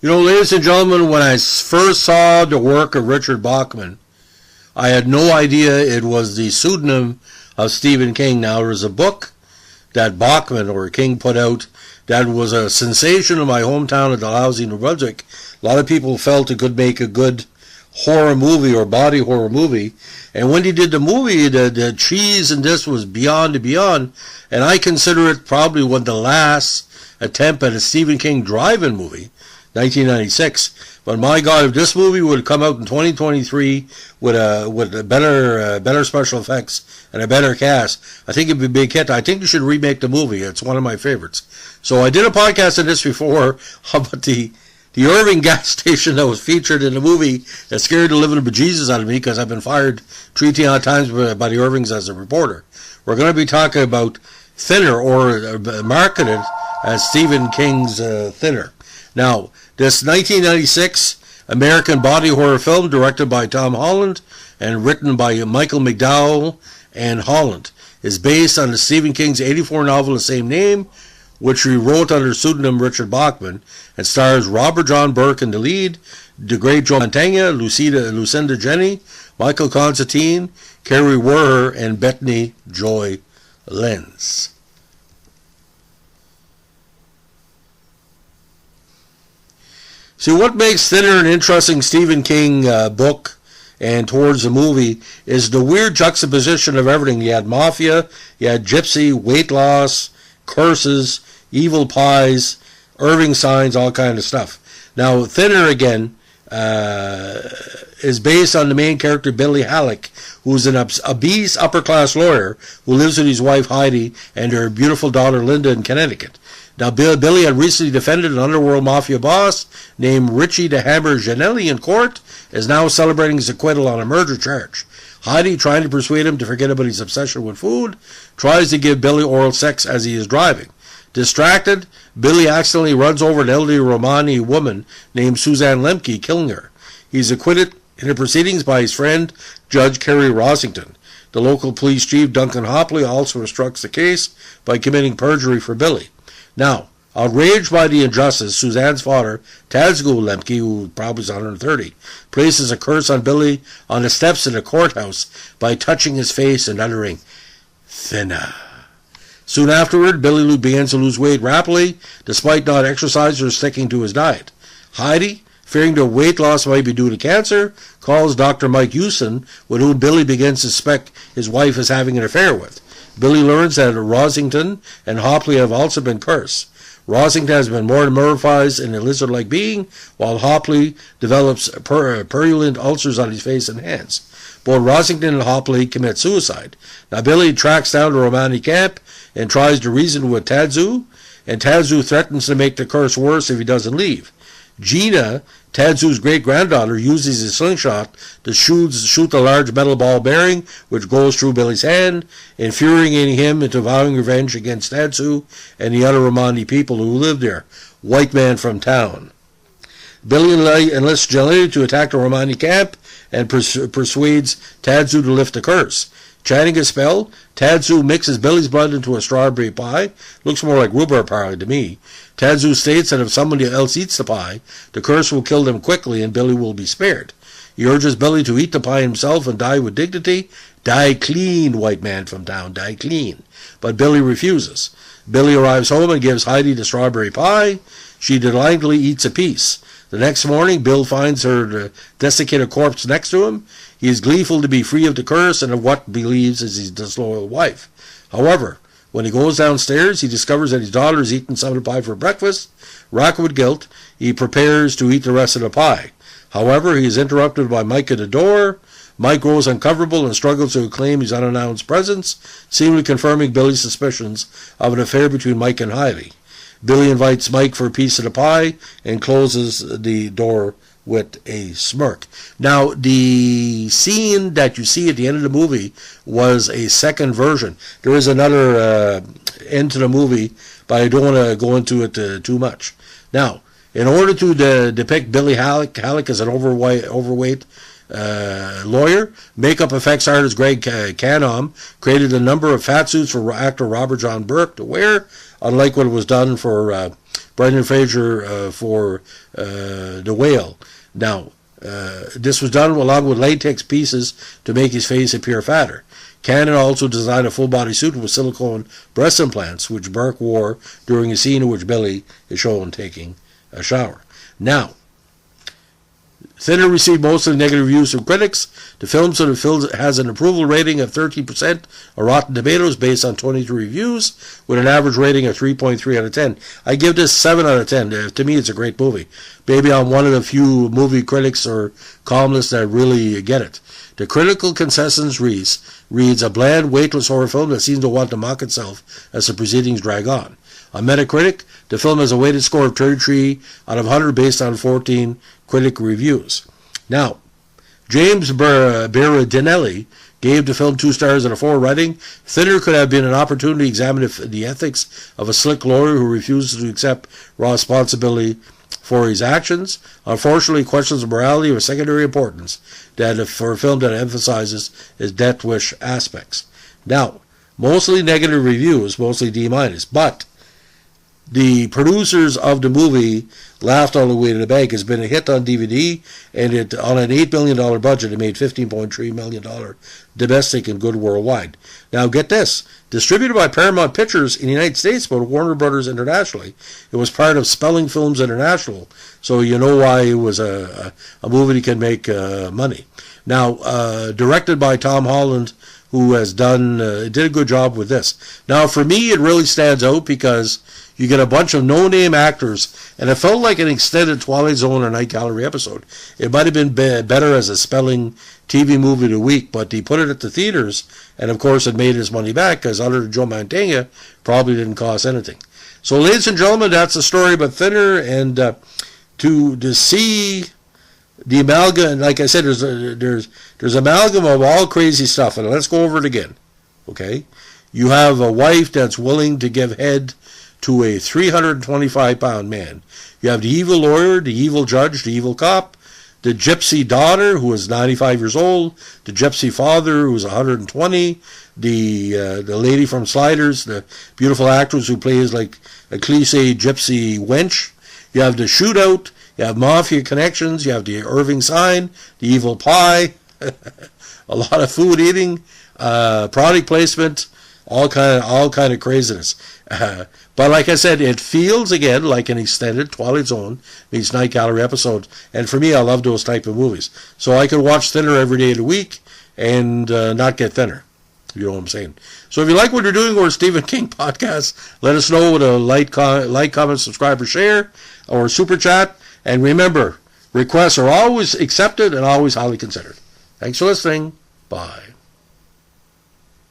You know, ladies and gentlemen, when I first saw the work of Richard Bachman, I had no idea it was the pseudonym of Stephen King. Now, there was a book that Bachman or King put out that was a sensation in my hometown of Dalhousie, New Brunswick. A lot of people felt it could make a good horror movie or body horror movie. And when he did the movie, the cheese in this was beyond and beyond. And I consider it probably one of the last attempt at a Stephen King drive-in movie, 1996. But my God, if this movie would come out in 2023 with a better special effects and a better cast, I think it'd be a big hit. I think you should remake the movie. It's one of my favorites. So I did a podcast on this before about the Irving gas station that was featured in the movie that scared the living bejesus out of me because I've been fired 3 times by the Irvings as a reporter. We're going to be talking about Thinner, or marketed as Stephen King's Thinner. Now, this 1996 American body horror film, directed by Tom Holland and written by Michael McDowell and Holland, is based on the Stephen King's 1984 novel of the same name, which he wrote under pseudonym Richard Bachman, and stars Robert John Burke in the lead, the great Joe Mantegna, Lucinda Jenny, Michael Constantine, Kerry Werher, and Bethany Joy Lenz. See, what makes Thinner an interesting Stephen King book and towards the movie is the weird juxtaposition of everything. You had mafia, you had gypsy, weight loss, curses, evil pies, Irving signs, all kind of stuff. Now, Thinner, again, is based on the main character, Billy Halleck, who's an obese upper-class lawyer who lives with his wife, Heidi, and their beautiful daughter, Linda, in Connecticut. Now, Billy had recently defended an underworld mafia boss named Richie the Hammer Janelli in court, is now celebrating his acquittal on a murder charge. Heidi, trying to persuade him to forget about his obsession with food, tries to give Billy oral sex as he is driving. Distracted, Billy accidentally runs over an elderly Romani woman named Suzanne Lemke, killing her. He's acquitted in the proceedings by his friend, Judge Kerry Rosington. The local police chief, Duncan Hopley, also obstructs the case by committing perjury for Billy. Now, outraged by the injustice, Suzanne's father, Tadzgu Lemke, who probably is 130, places a curse on Billy on the steps of the courthouse by touching his face and uttering, "Thinner." Soon afterward, Billy begins to lose weight rapidly, despite not exercising or sticking to his diet. Heidi, fearing the weight loss might be due to cancer, calls Dr. Mike Houston, with whom Billy begins to suspect his wife is having an affair with. Billy learns that Rosington and Hopley have also been cursed. Rosington has been metamorphosed in a lizard-like being, while Hopley develops purulent ulcers on his face and hands. Both Rosington and Hopley commit suicide. Now Billy tracks down the Romani camp and tries to reason with Tadzu, and Tadzu threatens to make the curse worse if he doesn't leave. Gina, Tadzu's great-granddaughter, uses his slingshot to shoot the large metal ball bearing, which goes through Billy's hand, infuriating him into vowing revenge against Tadzu and the other Romani people who live there. White man from town. Billy enlists Janelli to attack the Romani camp and persuades Tadzu to lift the curse. Chanting a spell, Tadzu mixes Billy's blood into a strawberry pie. Looks more like rhubarb pie to me. Tadzu states that if somebody else eats the pie, the curse will kill them quickly and Billy will be spared. He urges Billy to eat the pie himself and die with dignity. Die clean, white man from town, die clean. But Billy refuses. Billy arrives home and gives Heidi the strawberry pie. She delightedly eats a piece. The next morning, Bill finds her desiccated corpse next to him. He is gleeful to be free of the curse and of what he believes is his disloyal wife. However, when he goes downstairs, he discovers that his daughter has eaten some of the pie for breakfast. Racked with guilt, he prepares to eat the rest of the pie. However, he is interrupted by Mike at the door. Mike grows uncomfortable and struggles to acclaim his unannounced presence, seemingly confirming Billy's suspicions of an affair between Mike and Heidi. Billy invites Mike for a piece of the pie and closes the door with a smirk. Now, the scene that you see at the end of the movie was a second version. There is another end to the movie, but I don't want to go into it too much. Now, in order to depict Billy Halleck as an overweight lawyer, makeup effects artist Greg Canham created a number of fat suits for actor Robert John Burke to wear, unlike what was done for Brendan Fraser for The Whale. Now, this was done along with latex pieces to make his face appear fatter. Cannon also designed a full-body suit with silicone breast implants, which Burke wore during a scene in which Billy is shown taking a shower. Now, Thinner received mostly negative reviews from critics. The film has an approval rating of 13% on Rotten Tomatoes based on 22 reviews, with an average rating of 3.3 out of 10. I give this 7 out of 10. To me, it's a great movie. Maybe I'm one of the few movie critics or columnists that really get it. The critical consensus reads a bland, weightless horror film that seems to want to mock itself as the proceedings drag on. On Metacritic, the film has a weighted score of 33 out of 100 based on 14 critic reviews. Now, James Berardinelli gave the film 2 stars out of 4 rating. Thinner could have been an opportunity to examine the ethics of a slick lawyer who refuses to accept responsibility for his actions. Unfortunately, questions of morality are of secondary importance for a film that emphasizes its death wish aspects. Now, mostly negative reviews, mostly D-, but the producers of the movie laughed all the way to the bank. It's been a hit on DVD, and on an $8 million budget, it made $15.3 million domestic and good worldwide. Now, get this. Distributed by Paramount Pictures in the United States, but Warner Brothers internationally. It was part of Spelling Films International, so you know why it was a movie that can make money. Now, directed by Tom Holland, who has did a good job with this. Now, for me, it really stands out because you get a bunch of no-name actors, and it felt like an extended Twilight Zone or Night Gallery episode. It might have been better as a spelling TV movie of the week, but he put it at the theaters, and of course it made his money back, because other than Joe Mantegna, probably didn't cost anything. So, ladies and gentlemen, that's the story about Thinner, and to see the amalgam, and like I said, there's amalgam of all crazy stuff, and let's go over it again, okay? You have a wife that's willing to give head to a 325-pound man. You have the evil lawyer, the evil judge, the evil cop, the gypsy daughter, who is 95 years old, the gypsy father, who is 120, the lady from Sliders, the beautiful actress who plays like a cliche gypsy wench. You have the shootout, you have mafia connections, you have the Irving sign, the evil pie, a lot of food eating, product placement, all kind of craziness. But like I said, it feels again like an extended Twilight Zone meets Night Gallery episode. And for me, I love those type of movies. So I could watch Thinner every day of the week and not get thinner. You know what I'm saying? So if you like what you're doing or Stephen King podcast, let us know with a like, comment, subscribe, or share, or super chat. And remember, requests are always accepted and always highly considered. Thanks for listening. Bye.